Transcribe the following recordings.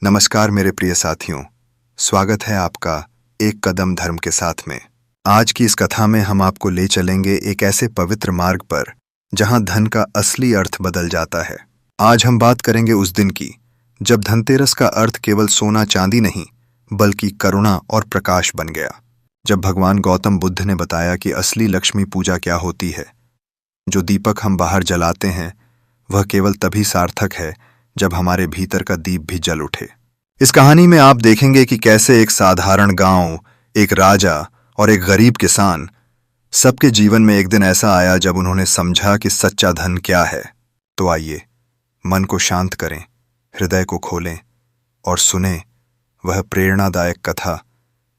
नमस्कार मेरे प्रिय साथियों, स्वागत है आपका एक कदम धर्म के साथ में। आज की इस कथा में हम आपको ले चलेंगे एक ऐसे पवित्र मार्ग पर जहां धन का असली अर्थ बदल जाता है। आज हम बात करेंगे उस दिन की जब धनतेरस का अर्थ केवल सोना चांदी नहीं बल्कि करुणा और प्रकाश बन गया। जब भगवान गौतम बुद्ध ने बताया कि असली लक्ष्मी पूजा क्या होती है, जो दीपक हम बाहर जलाते हैं वह केवल तभी सार्थक है जब हमारे भीतर का दीप भी जल उठे। इस कहानी में आप देखेंगे कि कैसे एक साधारण गांव, एक राजा और एक गरीब किसान, सबके जीवन में एक दिन ऐसा आया जब उन्होंने समझा कि सच्चा धन क्या है। तो आइए मन को शांत करें, हृदय को खोलें और सुने वह प्रेरणादायक कथा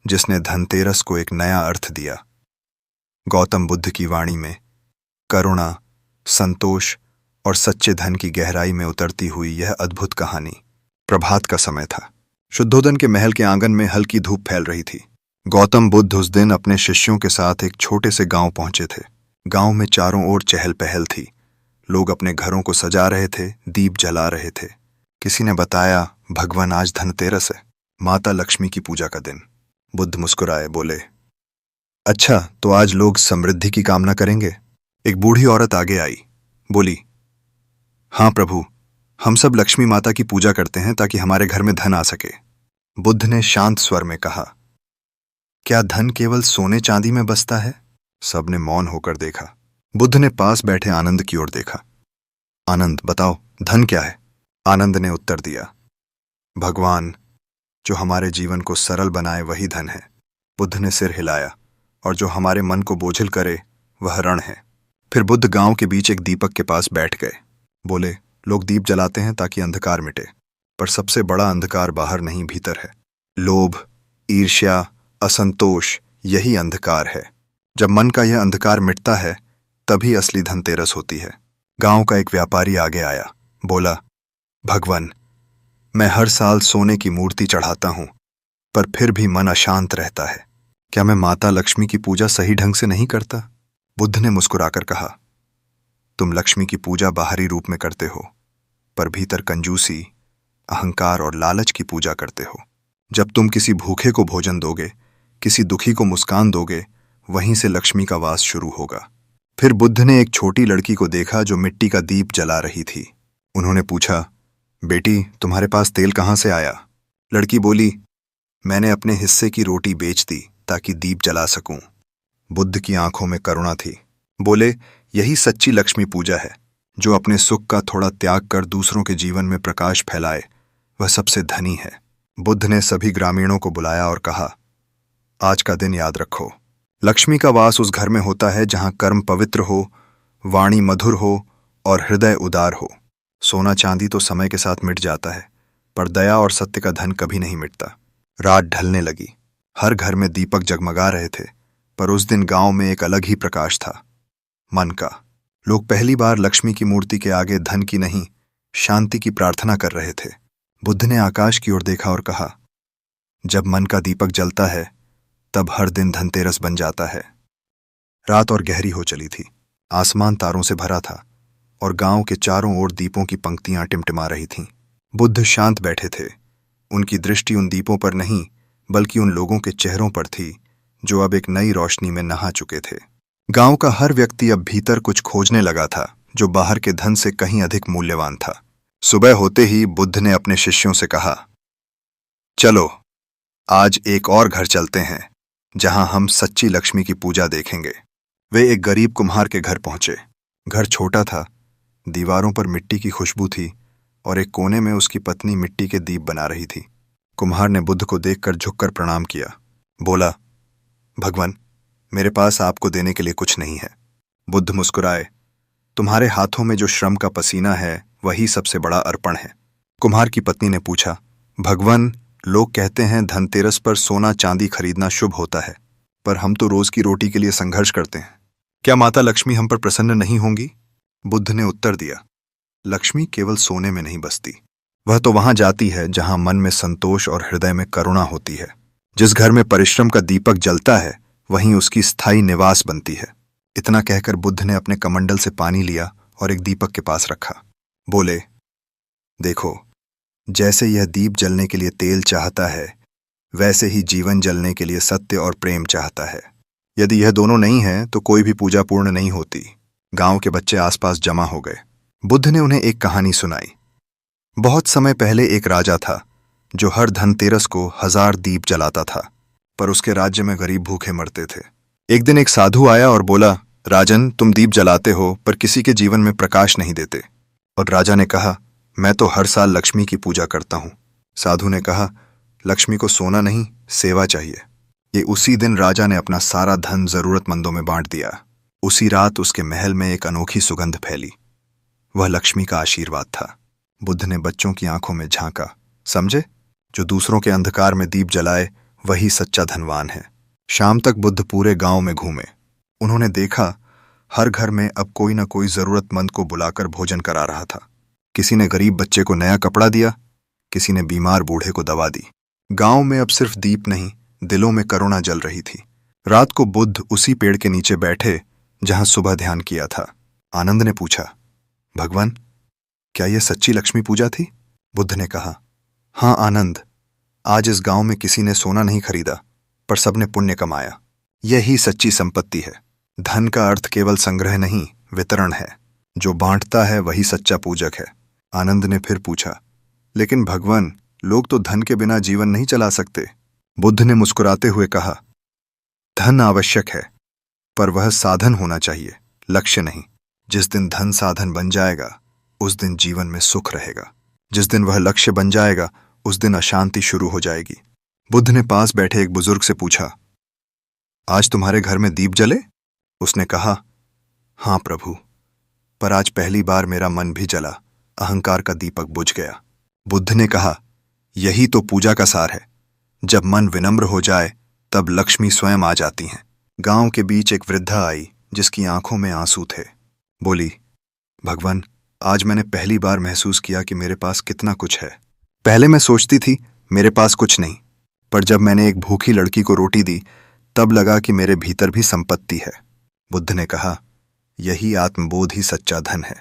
जिसने धनतेरस को एक नया अर्थ दिया। गौतम बुद्ध की वाणी में करुणा, संतोष और सच्चे धन की गहराई में उतरती हुई यह अद्भुत कहानी। प्रभात का समय था। शुद्धोदन के महल के आंगन में हल्की धूप फैल रही थी। गौतम बुद्ध उस दिन अपने शिष्यों के साथ एक छोटे से गांव पहुंचे थे। गांव में चारों ओर चहल पहल थी। लोग अपने घरों को सजा रहे थे, दीप जला रहे थे। किसी ने बताया, भगवान आज धनतेरस है, माता लक्ष्मी की पूजा का दिन। बुद्ध मुस्कुराए, बोले, अच्छा तो आज लोग समृद्धि की कामना करेंगे। एक बूढ़ी औरत आगे आई, बोली, हाँ प्रभु, हम सब लक्ष्मी माता की पूजा करते हैं ताकि हमारे घर में धन आ सके। बुद्ध ने शांत स्वर में कहा, क्या धन केवल सोने चांदी में बसता है? सबने मौन होकर देखा। बुद्ध ने पास बैठे आनंद की ओर देखा। आनंद, बताओ धन क्या है? आनंद ने उत्तर दिया, भगवान, जो हमारे जीवन को सरल बनाए वही धन है। बुद्ध ने सिर हिलाया, और जो हमारे मन को बोझिल करे वह ऋण है। फिर बुद्ध गांव के बीच एक दीपक के पास बैठ गए। बोले, लोग दीप जलाते हैं ताकि अंधकार मिटे, पर सबसे बड़ा अंधकार बाहर नहीं भीतर है। लोभ, ईर्ष्या, असंतोष, यही अंधकार है। जब मन का यह अंधकार मिटता है तभी असली धनतेरस होती है। गांव का एक व्यापारी आगे आया, बोला, भगवान, मैं हर साल सोने की मूर्ति चढ़ाता हूं, पर फिर भी मन अशांत रहता है। क्या मैं माता लक्ष्मी की पूजा सही ढंग से नहीं करता? बुद्ध ने मुस्कुराकर कहा, तुम लक्ष्मी की पूजा बाहरी रूप में करते हो, पर भीतर कंजूसी, अहंकार और लालच की पूजा करते हो। जब तुम किसी भूखे को भोजन दोगे, किसी दुखी को मुस्कान दोगे, वहीं से लक्ष्मी का वास शुरू होगा। फिर बुद्ध ने एक छोटी लड़की को देखा जो मिट्टी का दीप जला रही थी। उन्होंने पूछा, बेटी, तुम्हारे पास तेल कहाँ से आया? लड़की बोली, मैंने अपने हिस्से की रोटी बेच दी ताकि दीप जला सकूं। बुद्ध की आंखों में करुणा थी। बोले, यही सच्ची लक्ष्मी पूजा है। जो अपने सुख का थोड़ा त्याग कर दूसरों के जीवन में प्रकाश फैलाए वह सबसे धनी है। बुद्ध ने सभी ग्रामीणों को बुलाया और कहा, आज का दिन याद रखो, लक्ष्मी का वास उस घर में होता है जहां कर्म पवित्र हो, वाणी मधुर हो और हृदय उदार हो। सोना चांदी तो समय के साथ मिट जाता है, पर दया और सत्य का धन कभी नहीं मिटता। रात ढलने लगी। हर घर में दीपक जगमगा रहे थे, पर उस दिन गांव में एक अलग ही प्रकाश था, मन का। लोग पहली बार लक्ष्मी की मूर्ति के आगे धन की नहीं, शांति की प्रार्थना कर रहे थे। बुद्ध ने आकाश की ओर देखा और कहा, जब मन का दीपक जलता है तब हर दिन धनतेरस बन जाता है। रात और गहरी हो चली थी। आसमान तारों से भरा था और गांव के चारों ओर दीपों की पंक्तियां टिमटिमा रही थीं। बुद्ध शांत बैठे थे। उनकी दृष्टि उन दीपों पर नहीं बल्कि उन लोगों के चेहरों पर थी जो अब एक नई रोशनी में नहा चुके थे। गांव का हर व्यक्ति अब भीतर कुछ खोजने लगा था जो बाहर के धन से कहीं अधिक मूल्यवान था। सुबह होते ही बुद्ध ने अपने शिष्यों से कहा, चलो आज एक और घर चलते हैं जहां हम सच्ची लक्ष्मी की पूजा देखेंगे। वे एक गरीब कुम्हार के घर पहुंचे। घर छोटा था, दीवारों पर मिट्टी की खुशबू थी और एक कोने में उसकी पत्नी मिट्टी के दीप बना रही थी। कुम्हार ने बुद्ध को देखकर झुककर प्रणाम किया। बोला, भगवान, मेरे पास आपको देने के लिए कुछ नहीं है। बुद्ध मुस्कुराए, तुम्हारे हाथों में जो श्रम का पसीना है वही सबसे बड़ा अर्पण है। कुम्हार की पत्नी ने पूछा, भगवान, लोग कहते हैं धनतेरस पर सोना चांदी खरीदना शुभ होता है, पर हम तो रोज की रोटी के लिए संघर्ष करते हैं। क्या माता लक्ष्मी हम पर प्रसन्न नहीं होंगी? बुद्ध ने उत्तर दिया, लक्ष्मी केवल सोने में नहीं बसती, वह तो वहां जाती है जहां मन में संतोष और हृदय में करुणा होती है। जिस घर में परिश्रम का दीपक जलता है वहीं उसकी स्थायी निवास बनती है। इतना कहकर बुद्ध ने अपने कमंडल से पानी लिया और एक दीपक के पास रखा। बोले, देखो, जैसे यह दीप जलने के लिए तेल चाहता है, वैसे ही जीवन जलने के लिए सत्य और प्रेम चाहता है। यदि यह दोनों नहीं है तो कोई भी पूजा पूर्ण नहीं होती। गांव के बच्चे आसपास जमा हो गए। बुद्ध ने उन्हें एक कहानी सुनाई। बहुत समय पहले एक राजा था जो हर धनतेरस को 1000 दीप जलाता था, पर उसके राज्य में गरीब भूखे मरते थे। एक दिन एक साधु आया और बोला, राजन, तुम दीप जलाते हो पर किसी के जीवन में प्रकाश नहीं देते। और राजा ने कहा, मैं तो हर साल लक्ष्मी की पूजा करता हूं। साधु ने कहा, लक्ष्मी को सोना नहीं, सेवा चाहिए। ये उसी दिन राजा ने अपना सारा धन जरूरतमंदों में बांट दिया। उसी रात उसके महल में एक अनोखी सुगंध फैली। वह लक्ष्मी का आशीर्वाद था। बुद्ध ने बच्चों की आंखों में झांका। समझे, जो दूसरों के अंधकार में दीप जलाए वही सच्चा धनवान है। शाम तक बुद्ध पूरे गांव में घूमे। उन्होंने देखा हर घर में अब कोई न कोई जरूरतमंद को बुलाकर भोजन करा रहा था। किसी ने गरीब बच्चे को नया कपड़ा दिया, किसी ने बीमार बूढ़े को दवा दी। गांव में अब सिर्फ दीप नहीं, दिलों में करुणा जल रही थी। रात को बुद्ध उसी पेड़ के नीचे बैठे जहां सुबह ध्यान किया था। आनंद ने पूछा, भगवान, क्या यह सच्ची लक्ष्मी पूजा थी? बुद्ध ने कहा, हाँ आनंद, आज इस गांव में किसी ने सोना नहीं खरीदा, पर सबने पुण्य कमाया। यही सच्ची संपत्ति है। धन का अर्थ केवल संग्रह नहीं, वितरण है। जो बांटता है वही सच्चा पूजक है। आनंद ने फिर पूछा, लेकिन भगवान, लोग तो धन के बिना जीवन नहीं चला सकते। बुद्ध ने मुस्कुराते हुए कहा, धन आवश्यक है, पर वह साधन होना चाहिए, लक्ष्य नहीं। जिस दिन धन साधन बन जाएगा उस दिन जीवन में सुख रहेगा। जिस दिन वह लक्ष्य बन जाएगा उस दिन अशांति शुरू हो जाएगी। बुद्ध ने पास बैठे एक बुजुर्ग से पूछा, आज तुम्हारे घर में दीप जले? उसने कहा, हाँ प्रभु, पर आज पहली बार मेरा मन भी जला, अहंकार का दीपक बुझ गया। बुद्ध ने कहा, यही तो पूजा का सार है। जब मन विनम्र हो जाए तब लक्ष्मी स्वयं आ जाती हैं। गांव के बीच एक वृद्धा आई जिसकी आंखों में आंसू थे। बोली, भगवान, आज मैंने पहली बार महसूस किया कि मेरे पास कितना कुछ है। पहले मैं सोचती थी मेरे पास कुछ नहीं, पर जब मैंने एक भूखी लड़की को रोटी दी तब लगा कि मेरे भीतर भी संपत्ति है। बुद्ध ने कहा, यही आत्मबोध ही सच्चा धन है।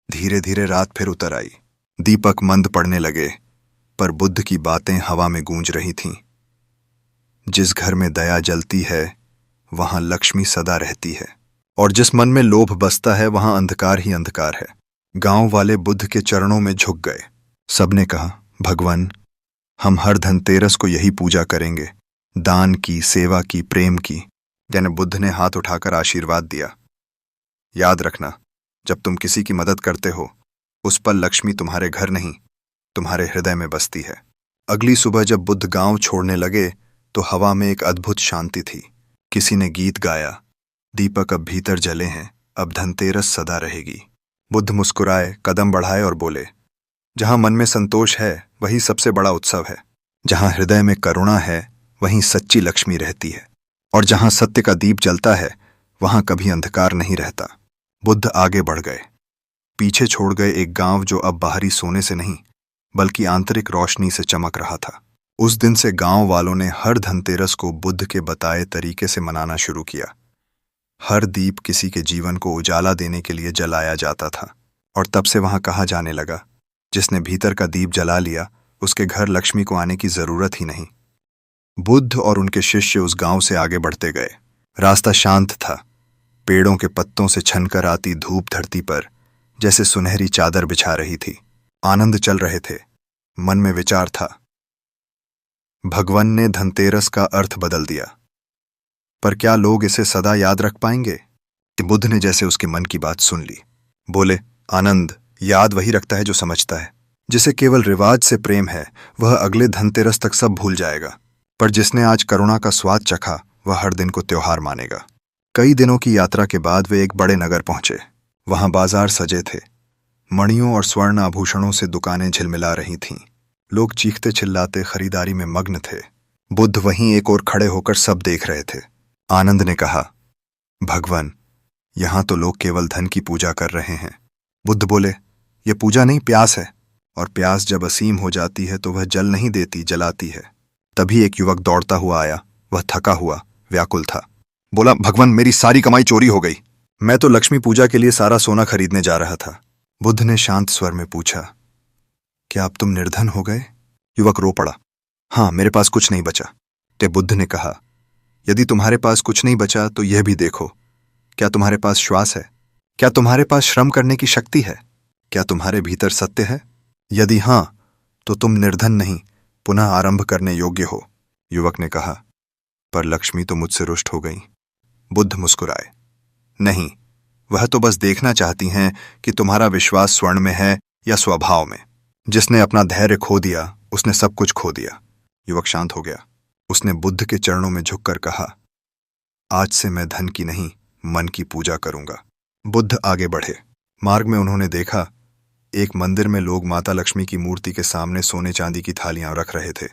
धीरे धीरे रात फिर उतर आई। दीपक मंद पड़ने लगे, पर बुद्ध की बातें हवा में गूंज रही थीं। जिस घर में दया जलती है वहां लक्ष्मी सदा रहती है, और जिस मन में लोभ बसता है वहां अंधकार ही अंधकार है। गांव वाले बुद्ध के चरणों में झुक गए। सबने कहा, भगवान, हम हर धनतेरस को यही पूजा करेंगे, दान की, सेवा की, प्रेम की। जैन बुद्ध ने हाथ उठाकर आशीर्वाद दिया, याद रखना, जब तुम किसी की मदद करते हो उस पल लक्ष्मी तुम्हारे घर नहीं, तुम्हारे हृदय में बसती है। अगली सुबह जब बुद्ध गांव छोड़ने लगे तो हवा में एक अद्भुत शांति थी। किसी ने गीत गाया, दीपक अब भीतर जले हैं, अब धनतेरस सदा रहेगी। बुद्ध मुस्कुराए, कदम बढ़ाए और बोले, जहां मन में संतोष है वही सबसे बड़ा उत्सव है। जहां हृदय में करुणा है वहीं सच्ची लक्ष्मी रहती है, और जहां सत्य का दीप जलता है वहां कभी अंधकार नहीं रहता। बुद्ध आगे बढ़ गए। पीछे छोड़ गए एक गांव जो अब बाहरी सोने से नहीं बल्कि आंतरिक रोशनी से चमक रहा था। उस दिन से गांव वालों ने हर धनतेरस को बुद्ध के बताए तरीके से मनाना शुरू किया। हर दीप किसी के जीवन को उजाला देने के लिए जलाया जाता था, और तब से वहां कहा जाने लगा, जिसने भीतर का दीप जला लिया उसके घर लक्ष्मी को आने की जरूरत ही नहीं। बुद्ध और उनके शिष्य उस गांव से आगे बढ़ते गए। रास्ता शांत था। पेड़ों के पत्तों से छनकर आती धूप धरती पर जैसे सुनहरी चादर बिछा रही थी। आनंद चल रहे थे। मन में विचार था, भगवान ने धनतेरस का अर्थ बदल दिया, पर क्या लोग इसे सदा याद रख पाएंगे? बुद्ध ने जैसे उसके मन की बात सुन ली। बोले, आनंद, याद वही रखता है जो समझता है। जिसे केवल रिवाज से प्रेम है वह अगले धनतेरस तक सब भूल जाएगा, पर जिसने आज करुणा का स्वाद चखा वह हर दिन को त्योहार मानेगा। कई दिनों की यात्रा के बाद वे एक बड़े नगर पहुंचे। वहां बाजार सजे थे। मणियों और स्वर्ण आभूषणों से दुकानें झिलमिला रही थीं। लोग चीखते चिल्लाते खरीदारी में मग्न थे। बुद्ध वहीं एक ओर खड़े होकर सब देख रहे थे। आनंद ने कहा, भगवान, यहां तो लोग केवल धन की पूजा कर रहे हैं। बुद्ध बोले, यह पूजा नहीं, प्यास है, और प्यास जब असीम हो जाती है तो वह जल नहीं देती, जलाती है। तभी एक युवक दौड़ता हुआ आया। वह थका हुआ, व्याकुल था। बोला, भगवान, मेरी सारी कमाई चोरी हो गई। मैं तो लक्ष्मी पूजा के लिए सारा सोना खरीदने जा रहा था। बुद्ध ने शांत स्वर में पूछा, क्या अब तुम निर्धन हो गए? युवक रो पड़ा। हाँ, मेरे पास कुछ नहीं बचा। ते बुद्ध ने कहा, यदि तुम्हारे पास कुछ नहीं बचा तो यह भी देखो, क्या तुम्हारे पास श्वास है? क्या तुम्हारे पास श्रम करने की शक्ति है? क्या तुम्हारे भीतर सत्य है? यदि हां, तो तुम निर्धन नहीं, पुनः आरंभ करने योग्य हो। युवक ने कहा, पर लक्ष्मी तो मुझसे रुष्ट हो गई। बुद्ध मुस्कुराए, नहीं, वह तो बस देखना चाहती हैं कि तुम्हारा विश्वास स्वर्ण में है या स्वभाव में। जिसने अपना धैर्य खो दिया उसने सब कुछ खो दिया। युवक शांत हो गया। उसने बुद्ध के चरणों में झुककर कहा, आज से मैं धन की नहीं, मन की पूजा करूंगा। बुद्ध आगे बढ़े। मार्ग में उन्होंने देखा, एक मंदिर में लोग माता लक्ष्मी की मूर्ति के सामने सोने चांदी की थालियां रख रहे थे,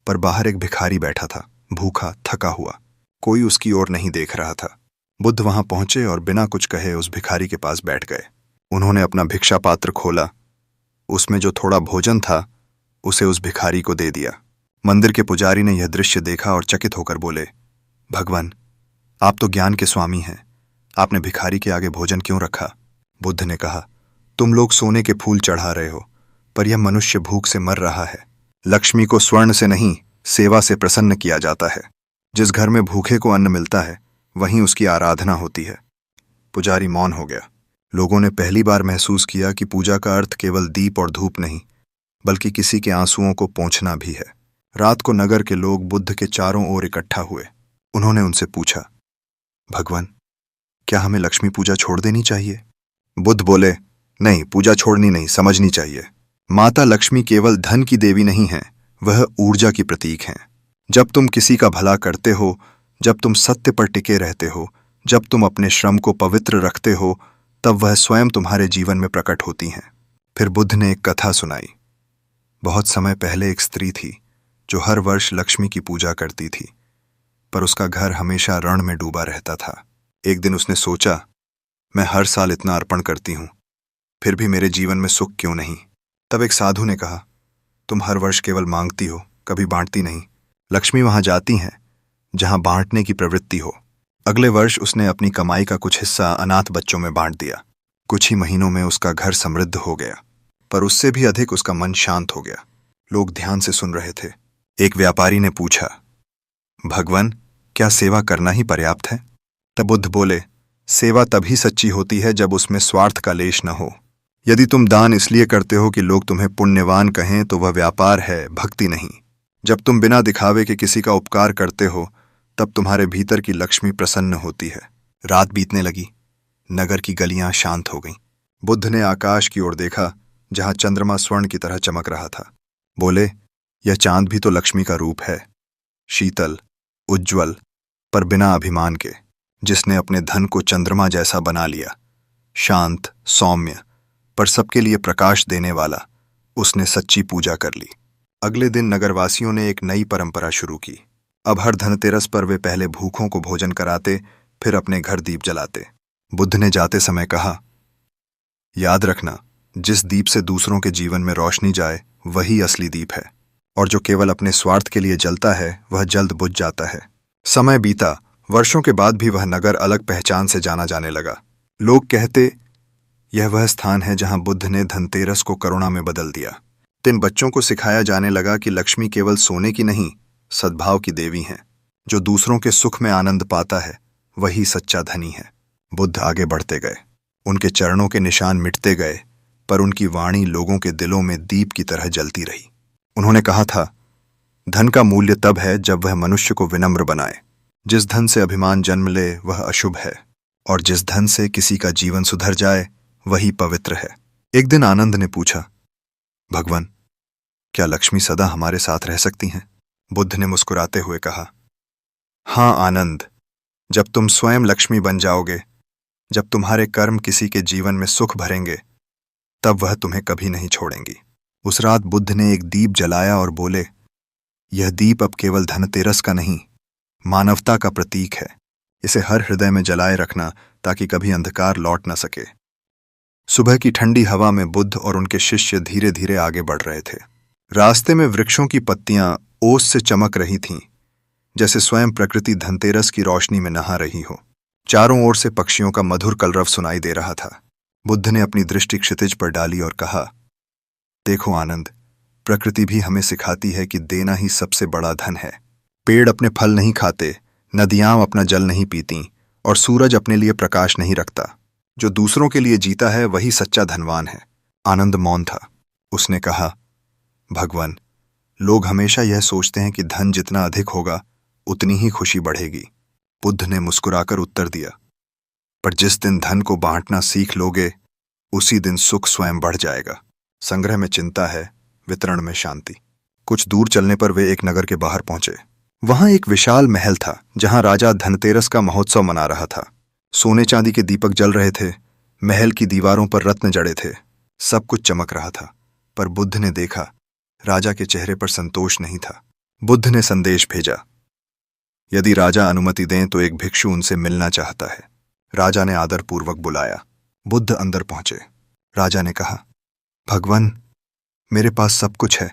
पर बाहर एक भिखारी बैठा था, भूखा, थका हुआ। कोई उसकी ओर नहीं देख रहा था। बुद्ध वहां पहुंचे और बिना कुछ कहे उस भिखारी के पास बैठ गए। उन्होंने अपना भिक्षा पात्र खोला। उसमें जो थोड़ा भोजन था उसे उस भिखारी को दे दिया। मंदिर के पुजारी ने यह दृश्य देखा और चकित होकर बोले, भगवान, आप तो ज्ञान के स्वामी हैं, आपने भिखारी के आगे भोजन क्यों रखा? बुद्ध ने कहा, तुम लोग सोने के फूल चढ़ा रहे हो, पर यह मनुष्य भूख से मर रहा है। लक्ष्मी को स्वर्ण से नहीं, सेवा से प्रसन्न किया जाता है। जिस घर में भूखे को अन्न मिलता है वहीं उसकी आराधना होती है। पुजारी मौन हो गया। लोगों ने पहली बार महसूस किया कि पूजा का अर्थ केवल दीप और धूप नहीं, बल्कि किसी के आंसुओं को पोंछना भी है। रात को नगर के लोग बुद्ध के चारों ओर इकट्ठा हुए। उन्होंने उनसे पूछा, भगवान, क्या हमें लक्ष्मी पूजा छोड़ देनी चाहिए? बुद्ध बोले, नहीं, पूजा छोड़नी नहीं, समझनी चाहिए। माता लक्ष्मी केवल धन की देवी नहीं है, वह ऊर्जा की प्रतीक हैं। जब तुम किसी का भला करते हो, जब तुम सत्य पर टिके रहते हो, जब तुम अपने श्रम को पवित्र रखते हो, तब वह स्वयं तुम्हारे जीवन में प्रकट होती हैं। फिर बुद्ध ने एक कथा सुनाई। बहुत समय पहले एक स्त्री थी जो हर वर्ष लक्ष्मी की पूजा करती थी, पर उसका घर हमेशा रण में डूबा रहता था। एक दिन उसने सोचा, मैं हर साल इतना अर्पण करती हूं, फिर भी मेरे जीवन में सुख क्यों नहीं? तब एक साधु ने कहा, तुम हर वर्ष केवल मांगती हो, कभी बांटती नहीं। लक्ष्मी वहां जाती हैं जहां बांटने की प्रवृत्ति हो। अगले वर्ष उसने अपनी कमाई का कुछ हिस्सा अनाथ बच्चों में बांट दिया। कुछ ही महीनों में उसका घर समृद्ध हो गया, पर उससे भी अधिक उसका मन शांत हो गया। लोग ध्यान से सुन रहे थे। एक व्यापारी ने पूछा, भगवान, क्या सेवा करना ही पर्याप्त है? तब बुद्ध बोले, सेवा तभी सच्ची होती है जब उसमें स्वार्थ का लेश न हो। यदि तुम दान इसलिए करते हो कि लोग तुम्हें पुण्यवान कहें तो वह व्यापार है, भक्ति नहीं। जब तुम बिना दिखावे के किसी का उपकार करते हो तब तुम्हारे भीतर की लक्ष्मी प्रसन्न होती है। रात बीतने लगी। नगर की गलियां शांत हो गईं। बुद्ध ने आकाश की ओर देखा जहां चंद्रमा स्वर्ण की तरह चमक रहा था। बोले, यह चांद भी तो लक्ष्मी का रूप है, शीतल, उज्ज्वल, पर बिना अभिमान के, जिसने अपने धन को चंद्रमा जैसा बना लिया। शांत, सौम्य, पर सबके लिए प्रकाश देने वाला, उसने सच्ची पूजा कर ली। अगले दिन नगरवासियों ने एक नई परंपरा शुरू की। अब हर धनतेरस पर वे पहले भूखों को भोजन कराते, फिर अपने घर दीप जलाते। बुद्ध ने जाते समय कहा, याद रखना, जिस दीप से दूसरों के जीवन में रोशनी जाए वही असली दीप है, और जो केवल अपने स्वार्थ के लिए जलता है वह जल्द बुझ जाता है। समय बीता। वर्षों के बाद भी वह नगर अलग पहचान से जाना जाने लगा। लोग कहते, यह वह स्थान है जहां बुद्ध ने धनतेरस को करुणा में बदल दिया। इन बच्चों को सिखाया जाने लगा कि लक्ष्मी केवल सोने की नहीं, सद्भाव की देवी हैं। जो दूसरों के सुख में आनंद पाता है वही सच्चा धनी है। बुद्ध आगे बढ़ते गए। उनके चरणों के निशान मिटते गए, पर उनकी वाणी लोगों के दिलों में दीप की तरह जलती रही। उन्होंने कहा था, धन का मूल्य तब है जब वह मनुष्य को विनम्र बनाए। जिस धन से अभिमान जन्म ले वह अशुभ है, और जिस धन से किसी का जीवन सुधर जाए वही पवित्र है। एक दिन आनंद ने पूछा, भगवान, क्या लक्ष्मी सदा हमारे साथ रह सकती हैं? बुद्ध ने मुस्कुराते हुए कहा, हां आनंद, जब तुम स्वयं लक्ष्मी बन जाओगे, जब तुम्हारे कर्म किसी के जीवन में सुख भरेंगे, तब वह तुम्हें कभी नहीं छोड़ेंगी। उस रात बुद्ध ने एक दीप जलाया और बोले, यह दीप अब केवल धनतेरस का नहीं, मानवता का प्रतीक है। इसे हर हृदय में जलाए रखना ताकि कभी अंधकार लौट न सके। सुबह की ठंडी हवा में बुद्ध और उनके शिष्य धीरे धीरे आगे बढ़ रहे थे। रास्ते में वृक्षों की पत्तियां ओस से चमक रही थीं, जैसे स्वयं प्रकृति धनतेरस की रोशनी में नहा रही हो। चारों ओर से पक्षियों का मधुर कलरव सुनाई दे रहा था। बुद्ध ने अपनी दृष्टि क्षितिज पर डाली और कहा, देखो आनंद, प्रकृति भी हमें सिखाती है कि देना ही सबसे बड़ा धन है। पेड़ अपने फल नहीं खाते, नदियां अपना जल नहीं पीती और सूरज अपने लिए प्रकाश नहीं रखता। जो दूसरों के लिए जीता है वही सच्चा धनवान है। आनंद मौन था। उसने कहा, भगवान, लोग हमेशा यह सोचते हैं कि धन जितना अधिक होगा उतनी ही खुशी बढ़ेगी। बुद्ध ने मुस्कुराकर उत्तर दिया, पर जिस दिन धन को बांटना सीख लोगे उसी दिन सुख स्वयं बढ़ जाएगा। संग्रह में चिंता है, वितरण में शांति। कुछ दूर चलने पर वे एक नगर के बाहर पहुंचे। वहां एक विशाल महल था जहां राजा धनतेरस का महोत्सव मना रहा था। सोने चांदी के दीपक जल रहे थे, महल की दीवारों पर रत्न जड़े थे, सब कुछ चमक रहा था। पर बुद्ध ने देखा, राजा के चेहरे पर संतोष नहीं था। बुद्ध ने संदेश भेजा, यदि राजा अनुमति दें तो एक भिक्षु उनसे मिलना चाहता है। राजा ने आदरपूर्वक बुलाया। बुद्ध अंदर पहुंचे। राजा ने कहा, भगवान, मेरे पास सब कुछ है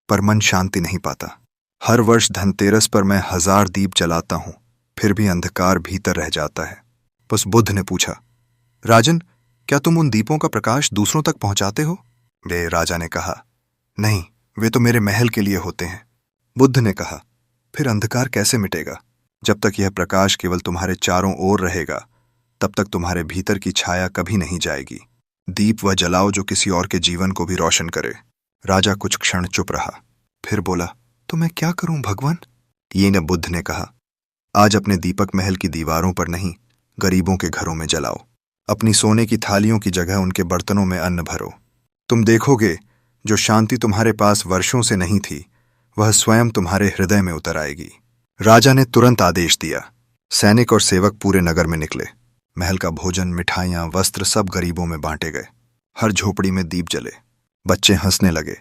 पर मन शांति नहीं पाता। हर वर्ष धनतेरस पर मैं 1000 दीप जलाता हूं, फिर भी अंधकार भीतर रह जाता है। बस बुद्ध ने पूछा, राजन, क्या तुम उन दीपों का प्रकाश दूसरों तक पहुंचाते हो? वे राजा ने कहा, नहीं, वे तो मेरे महल के लिए होते हैं। बुद्ध ने कहा, फिर अंधकार कैसे मिटेगा? जब तक यह प्रकाश केवल तुम्हारे चारों ओर रहेगा तब तक तुम्हारे भीतर की छाया कभी नहीं जाएगी। दीप वह जलाओ जो किसी और के जीवन को भी रोशन करे। राजा कुछ क्षण चुप रहा, फिर बोला, तो मैं क्या करूं भगवान? ये न बुद्ध ने कहा, आज अपने दीपक महल की दीवारों पर नहीं, गरीबों के घरों में जलाओ। अपनी सोने की थालियों की जगह उनके बर्तनों में अन्न भरो। तुम देखोगे, जो शांति तुम्हारे पास वर्षों से नहीं थी वह स्वयं तुम्हारे हृदय में उतर आएगी। राजा ने तुरंत आदेश दिया। सैनिक और सेवक पूरे नगर में निकले। महल का भोजन, मिठाइयां, वस्त्र सब गरीबों में बांटे गए। हर झोपड़ी में दीप जले। बच्चे हंसने लगे।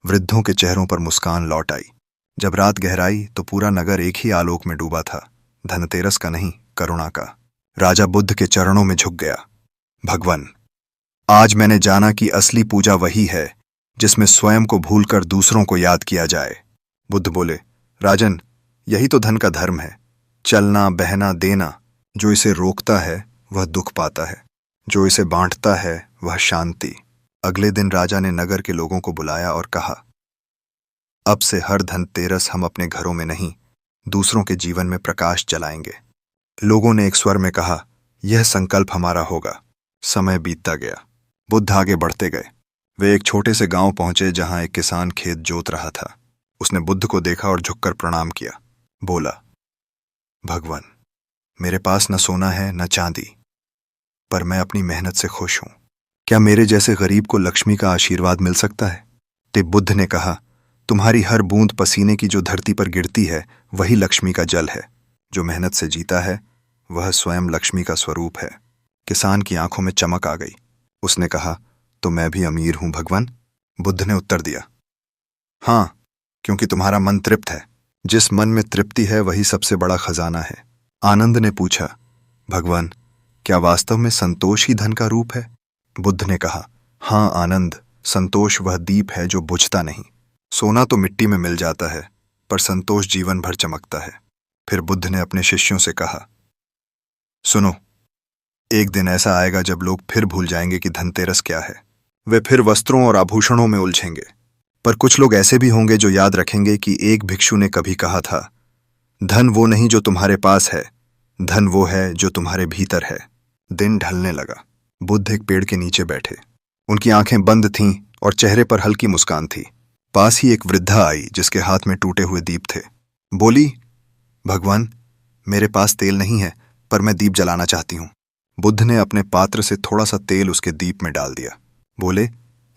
वृद्धों के चेहरों पर मुस्कान लौट आई। जब रात गहराई तो पूरा नगर एक ही आलोक में डूबा था, धनतेरस का नहीं, करुणा का। राजा बुद्ध के चरणों में झुक गया। भगवान, आज मैंने जाना कि असली पूजा वही है जिसमें स्वयं को भूलकर दूसरों को याद किया जाए। बुद्ध बोले, राजन, यही तो धन का धर्म है, चलना, बहना, देना। जो इसे रोकता है वह दुख पाता है, जो इसे बांटता है वह शांति। अगले दिन राजा ने नगर के लोगों को बुलाया और कहा, अब से हर धनतेरस हम अपने घरों में नहीं, दूसरों के जीवन में प्रकाश जलाएंगे। लोगों ने एक स्वर में कहा, यह संकल्प हमारा होगा। समय बीतता गया। बुद्ध आगे बढ़ते गए। वे एक छोटे से गांव पहुंचे जहां एक किसान खेत जोत रहा था। उसने बुद्ध को देखा और झुककर प्रणाम किया। बोला, भगवान, मेरे पास न सोना है न चांदी, पर मैं अपनी मेहनत से खुश हूं। क्या मेरे जैसे गरीब को लक्ष्मी का आशीर्वाद मिल सकता है? तब बुद्ध ने कहा, तुम्हारी हर बूंद पसीने की जो धरती पर गिरती है वही लक्ष्मी का जल है। जो मेहनत से जीता है वह स्वयं लक्ष्मी का स्वरूप है। किसान की आंखों में चमक आ गई। उसने कहा, तो मैं भी अमीर हूं भगवान? बुद्ध ने उत्तर दिया, हां, क्योंकि तुम्हारा मन तृप्त है। जिस मन में तृप्ति है वही सबसे बड़ा खजाना है। आनंद ने पूछा, भगवान, क्या वास्तव में संतोष ही धन का रूप है? बुद्ध ने कहा, हां आनंद, संतोष वह दीप है जो बुझता नहीं। सोना तो मिट्टी में मिल जाता है, पर संतोष जीवन भर चमकता है। फिर बुद्ध ने अपने शिष्यों से कहा, सुनो, एक दिन ऐसा आएगा जब लोग फिर भूल जाएंगे कि धनतेरस क्या है। वे फिर वस्त्रों और आभूषणों में उलझेंगे। पर कुछ लोग ऐसे भी होंगे जो याद रखेंगे कि एक भिक्षु ने कभी कहा था, धन वो नहीं जो तुम्हारे पास है, धन वो है जो तुम्हारे भीतर है। दिन ढलने लगा। बुद्ध एक पेड़ के नीचे बैठे। उनकी आंखें बंद थीं और चेहरे पर हल्की मुस्कान थी। पास ही एक वृद्धा आई जिसके हाथ में टूटे हुए दीप थे। बोली, भगवान, मेरे पास तेल नहीं है पर मैं दीप जलाना चाहती हूं। बुद्ध ने अपने पात्र से थोड़ा सा तेल उसके दीप में डाल दिया। बोले,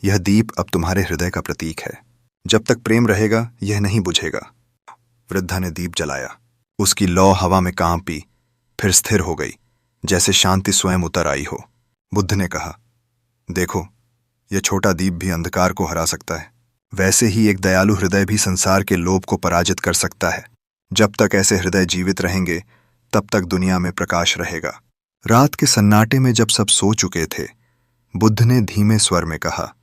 यह दीप अब तुम्हारे हृदय का प्रतीक है। जब तक प्रेम रहेगा यह नहीं बुझेगा। वृद्धा ने दीप जलाया। उसकी लौ हवा में कांपी, फिर स्थिर हो गई, जैसे शांति स्वयं उतर आई हो। बुद्ध ने कहा, देखो, यह छोटा दीप भी अंधकार को हरा सकता है। वैसे ही एक दयालु हृदय भी संसार के लोभ को पराजित कर सकता है। जब तक ऐसे हृदय जीवित रहेंगे तब तक दुनिया में प्रकाश रहेगा। रात के सन्नाटे में जब सब सो चुके थे, बुद्ध ने धीमे स्वर में कहा,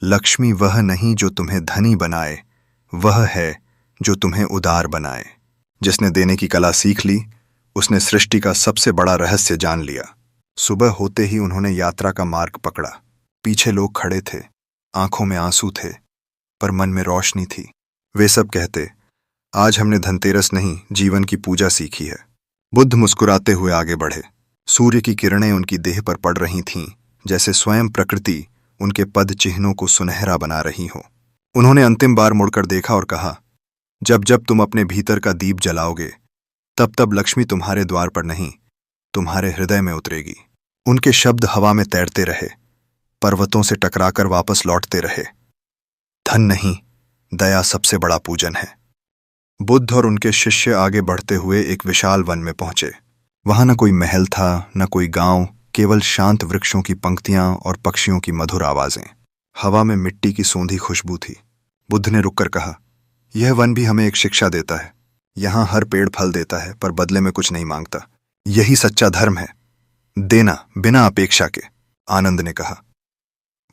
लक्ष्मी वह नहीं जो तुम्हें धनी बनाए, वह है जो तुम्हें उदार बनाए। जिसने देने की कला सीख ली उसने सृष्टि का सबसे बड़ा रहस्य जान लिया। सुबह होते ही उन्होंने यात्रा का मार्ग पकड़ा। पीछे लोग खड़े थे। आंखों में आंसू थे, पर मन में रोशनी थी। वे सब कहते, आज हमने धनतेरस नहीं, जीवन की पूजा सीखी है। बुद्ध मुस्कुराते हुए आगे बढ़े। सूर्य की किरणें उनकी देह पर पड़ रही थीं, जैसे स्वयं प्रकृति उनके पद चिन्हों को सुनहरा बना रही हो। उन्होंने अंतिम बार मुड़कर देखा और कहा, जब जब तुम अपने भीतर का दीप जलाओगे, तब तब लक्ष्मी तुम्हारे द्वार पर नहीं, तुम्हारे हृदय में उतरेगी। उनके शब्द हवा में तैरते रहे, पर्वतों से टकराकर वापस लौटते रहे। धन नहीं, दया सबसे बड़ा पूजन है। बुद्ध और उनके शिष्य आगे बढ़ते हुए एक विशाल वन में पहुंचे। वहां न कोई महल था, न कोई गांव, केवल शांत वृक्षों की पंक्तियां और पक्षियों की मधुर आवाजें। हवा में मिट्टी की सोंधी खुशबू थी। बुद्ध ने रुककर कहा, यह वन भी हमें एक शिक्षा देता है। यहां हर पेड़ फल देता है, पर बदले में कुछ नहीं मांगता। यही सच्चा धर्म है, देना बिना अपेक्षा के। आनंद ने कहा,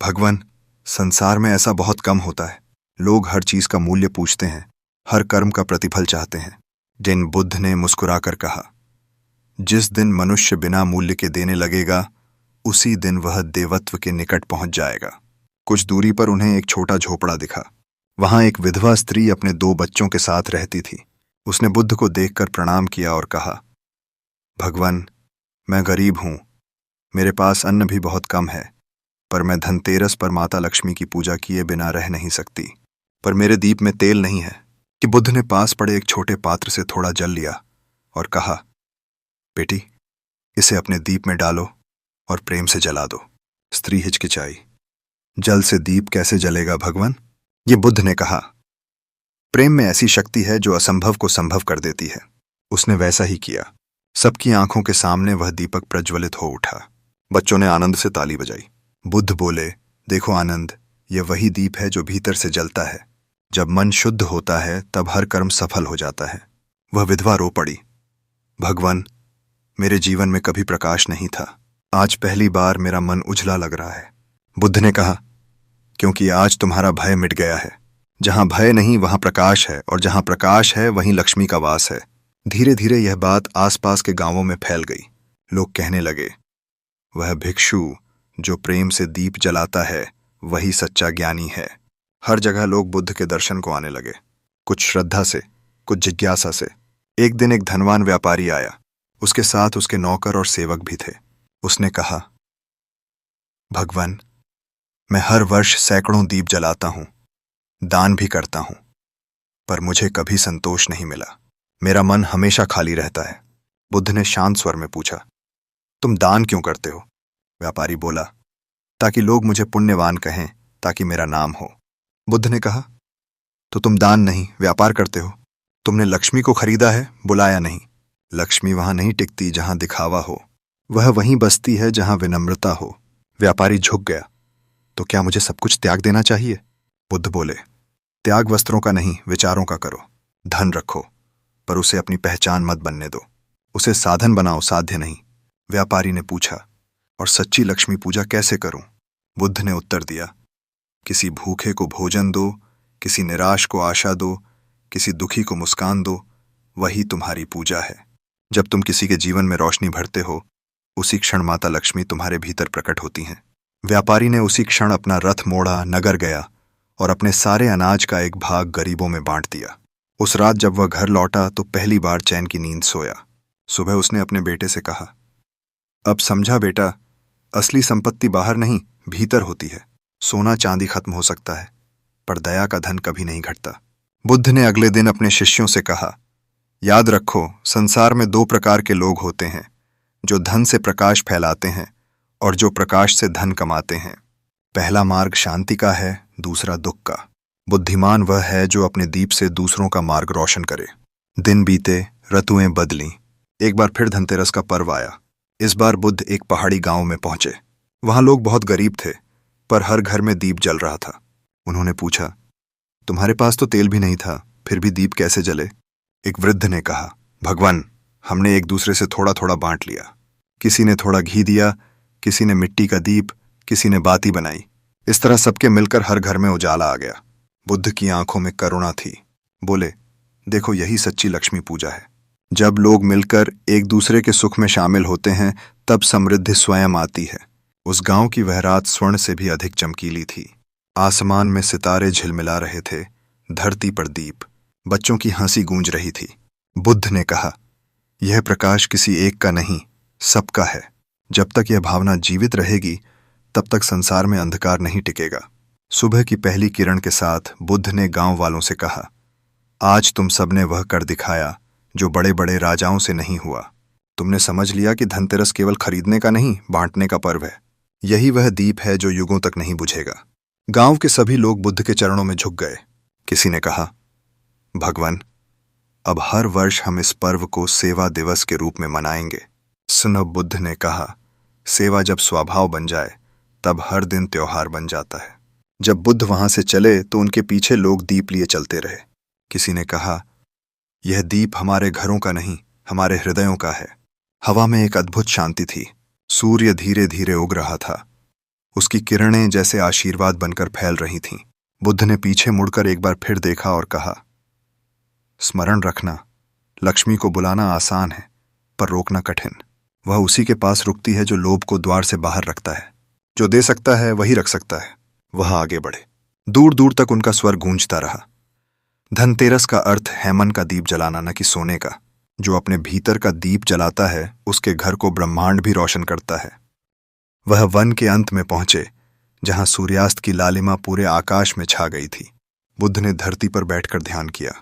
भगवान, संसार में ऐसा बहुत कम होता है। लोग हर चीज का मूल्य पूछते हैं, हर कर्म का प्रतिफल चाहते हैं। जिन बुद्ध ने मुस्कुराकर कहा, जिस दिन मनुष्य बिना मूल्य के देने लगेगा, उसी दिन वह देवत्व के निकट पहुंच जाएगा। कुछ दूरी पर उन्हें एक छोटा झोपड़ा दिखा। वहां एक विधवा स्त्री अपने 2 बच्चों के साथ रहती थी। उसने बुद्ध को देखकर प्रणाम किया और कहा, भगवान, मैं गरीब हूं, मेरे पास अन्न भी बहुत कम है, पर मैं धनतेरस पर माता लक्ष्मी की पूजा किए बिना रह नहीं सकती। पर मेरे दीप में तेल नहीं है। कि बुद्ध ने पास पड़े एक छोटे पात्र से थोड़ा जल लिया और कहा, बेटी, इसे अपने दीप में डालो और प्रेम से जला दो। स्त्री हिचकिचाई, जल से दीप कैसे जलेगा भगवान? ये बुद्ध ने कहा, प्रेम में ऐसी शक्ति है जो असंभव को संभव कर देती है। उसने वैसा ही किया। सबकी आंखों के सामने वह दीपक प्रज्वलित हो उठा। बच्चों ने आनंद से ताली बजाई। बुद्ध बोले, देखो आनंद, यह वही दीप है जो भीतर से जलता है। जब मन शुद्ध होता है, तब हर कर्म सफल हो जाता है। वह विधवा रो पड़ी, भगवान, मेरे जीवन में कभी प्रकाश नहीं था। आज पहली बार मेरा मन उजला लग रहा है। बुद्ध ने कहा, क्योंकि आज तुम्हारा भय मिट गया है। जहां भय नहीं वहां प्रकाश है, और जहां प्रकाश है वहीं लक्ष्मी का वास है। धीरे धीरे यह बात आसपास के गांवों में फैल गई। लोग कहने लगे, वह भिक्षु जो प्रेम से दीप जलाता है, वही सच्चा ज्ञानी है। हर जगह लोग बुद्ध के दर्शन को आने लगे, कुछ श्रद्धा से, कुछ जिज्ञासा से। एक दिन एक धनवान व्यापारी आया। उसके साथ उसके नौकर और सेवक भी थे। उसने कहा, भगवान, मैं हर वर्ष सैकड़ों दीप जलाता हूं, दान भी करता हूं, पर मुझे कभी संतोष नहीं मिला। मेरा मन हमेशा खाली रहता है। बुद्ध ने शांत स्वर में पूछा, तुम दान क्यों करते हो? व्यापारी बोला, ताकि लोग मुझे पुण्यवान कहें, ताकि मेरा नाम हो। बुद्ध ने कहा, तो तुम दान नहीं, व्यापार करते हो। तुमने लक्ष्मी को खरीदा है, बुलाया नहीं। लक्ष्मी वहां नहीं टिकती जहां दिखावा हो, वह वहीं बसती है जहां विनम्रता हो। व्यापारी झुक गया, तो क्या मुझे सब कुछ त्याग देना चाहिए? बुद्ध बोले, त्याग वस्त्रों का नहीं, विचारों का करो। धन रखो, पर उसे अपनी पहचान मत बनने दो। उसे साधन बनाओ, साध्य नहीं। व्यापारी ने पूछा, और सच्ची लक्ष्मी पूजा कैसे करूं? बुद्ध ने उत्तर दिया, किसी भूखे को भोजन दो, किसी निराश को आशा दो, किसी दुखी को मुस्कान दो, वही तुम्हारी पूजा है। जब तुम किसी के जीवन में रोशनी भरते हो, उसी क्षण माता लक्ष्मी तुम्हारे भीतर प्रकट होती हैं। व्यापारी ने उसी क्षण अपना रथ मोड़ा, नगर गया और अपने सारे अनाज का एक भाग गरीबों में बांट दिया। उस रात जब वह घर लौटा तो पहली बार चैन की नींद सोया। सुबह उसने अपने बेटे से कहा, अब समझा बेटा, असली संपत्ति बाहर नहीं, भीतर होती है। सोना चांदी खत्म हो सकता है, पर दया का धन कभी नहीं घटता। बुद्ध ने अगले दिन अपने शिष्यों से कहा, याद रखो, संसार में 2 प्रकार के लोग होते हैं, जो धन से प्रकाश फैलाते हैं और जो प्रकाश से धन कमाते हैं। पहला मार्ग शांति का है, दूसरा दुख का। बुद्धिमान वह है जो अपने दीप से दूसरों का मार्ग रोशन करे। दिन बीते, ऋतुएं बदलीं। एक बार फिर धनतेरस का पर्व आया। इस बार बुद्ध एक पहाड़ी गांव में पहुंचे। वहां लोग बहुत गरीब थे, पर हर घर में दीप जल रहा था। उन्होंने पूछा, तुम्हारे पास तो तेल भी नहीं था, फिर भी दीप कैसे जले? एक वृद्ध ने कहा, भगवान, हमने एक दूसरे से थोड़ा थोड़ा बांट लिया। किसी ने थोड़ा घी दिया, किसी ने मिट्टी का दीप, किसी ने बाती बनाई। इस तरह सबके मिलकर हर घर में उजाला आ गया। बुद्ध की आंखों में करुणा थी। बोले, देखो, यही सच्ची लक्ष्मी पूजा है। जब लोग मिलकर एक दूसरे के सुख में शामिल होते हैं, तब समृद्धि स्वयं आती है। उस गांव की वह रात स्वर्ण से भी अधिक चमकीली थी। आसमान में सितारे झिलमिला रहे थे, धरती पर दीप, बच्चों की हंसी गूंज रही थी। बुद्ध ने कहा, यह प्रकाश किसी एक का नहीं, सबका है। जब तक यह भावना जीवित रहेगी, तब तक संसार में अंधकार नहीं टिकेगा। सुबह की पहली किरण के साथ बुद्ध ने गांव वालों से कहा, आज तुम सबने वह कर दिखाया जो बड़े बड़े राजाओं से नहीं हुआ। तुमने समझ लिया कि धनतेरस केवल खरीदने का नहीं, बांटने का पर्व है। यही वह दीप है जो युगों तक नहीं बुझेगा। गांव के सभी लोग बुद्ध के चरणों में झुक गए। किसी ने कहा, भगवान, अब हर वर्ष हम इस पर्व को सेवा दिवस के रूप में मनाएंगे। सुनो, बुद्ध ने कहा, सेवा जब स्वभाव बन जाए तब हर दिन त्योहार बन जाता है। जब बुद्ध वहां से चले तो उनके पीछे लोग दीप लिए चलते रहे। किसी ने कहा, यह दीप हमारे घरों का नहीं, हमारे हृदयों का है। हवा में एक अद्भुत शांति थी। सूर्य धीरे धीरे उग रहा था। उसकी किरणें जैसे आशीर्वाद बनकर फैल रही थीं। बुद्ध ने पीछे मुड़कर एक बार फिर देखा और कहा, स्मरण रखना, लक्ष्मी को बुलाना आसान है, पर रोकना कठिन। वह उसी के पास रुकती है जो लोभ को द्वार से बाहर रखता है। जो दे सकता है वही रख सकता है। वह आगे बढ़े। दूर दूर तक उनका स्वर गूंजता रहा। धनतेरस का अर्थ है मन का दीप जलाना, न कि सोने का। जो अपने भीतर का दीप जलाता है, उसके घर को ब्रह्मांड भी रोशन करता है। वह वन के अंत में पहुंचे, जहां सूर्यास्त की लालिमा पूरे आकाश में छा गई थी। बुद्ध ने धरती पर बैठकर ध्यान किया।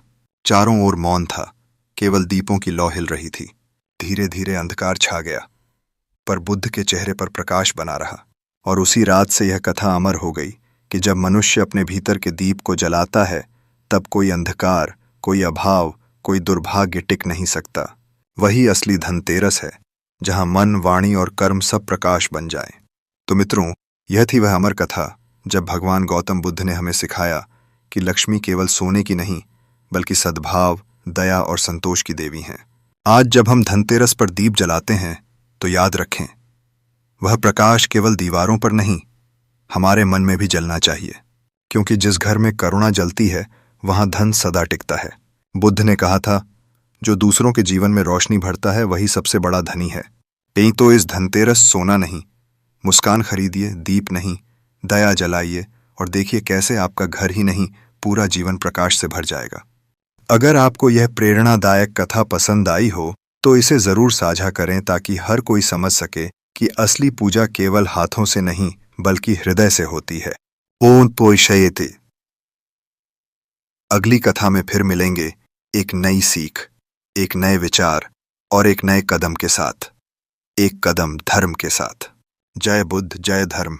चारों ओर मौन था, केवल दीपों की लौ हिल रही थी। धीरे धीरे अंधकार छा गया, पर बुद्ध के चेहरे पर प्रकाश बना रहा। और उसी रात से यह कथा अमर हो गई कि जब मनुष्य अपने भीतर के दीप को जलाता है, तब कोई अंधकार, कोई अभाव, कोई दुर्भाग्य टिक नहीं सकता। वही असली धनतेरस है, जहां मन, वाणी और कर्म सब प्रकाश बन जाए। तो मित्रों, यह थी वह अमर कथा जब भगवान गौतम बुद्ध ने हमें सिखाया कि लक्ष्मी केवल सोने की नहीं, बल्कि सद्भाव, दया और संतोष की देवी हैं। आज जब हम धनतेरस पर दीप जलाते हैं, तो याद रखें, वह प्रकाश केवल दीवारों पर नहीं, हमारे मन में भी जलना चाहिए। क्योंकि जिस घर में करुणा जलती है, वहां धन सदा टिकता है। बुद्ध ने कहा था, जो दूसरों के जीवन में रोशनी भरता है, वही सबसे बड़ा धनी है। यही तो इस धनतेरस सोना नहीं, मुस्कान खरीदिए, दीप नहीं, दया जलाइए, और देखिए कैसे आपका घर ही नहीं, पूरा जीवन प्रकाश से भर जाएगा। अगर आपको यह प्रेरणादायक कथा पसंद आई हो, तो इसे जरूर साझा करें, ताकि हर कोई समझ सके कि असली पूजा केवल हाथों से नहीं, बल्कि हृदय से होती है। ओम पोषयते। अगली कथा में फिर मिलेंगे, एक नई सीख, एक नए विचार और एक नए कदम के साथ, एक कदम धर्म के साथ। जय बुद्ध, जय धर्म।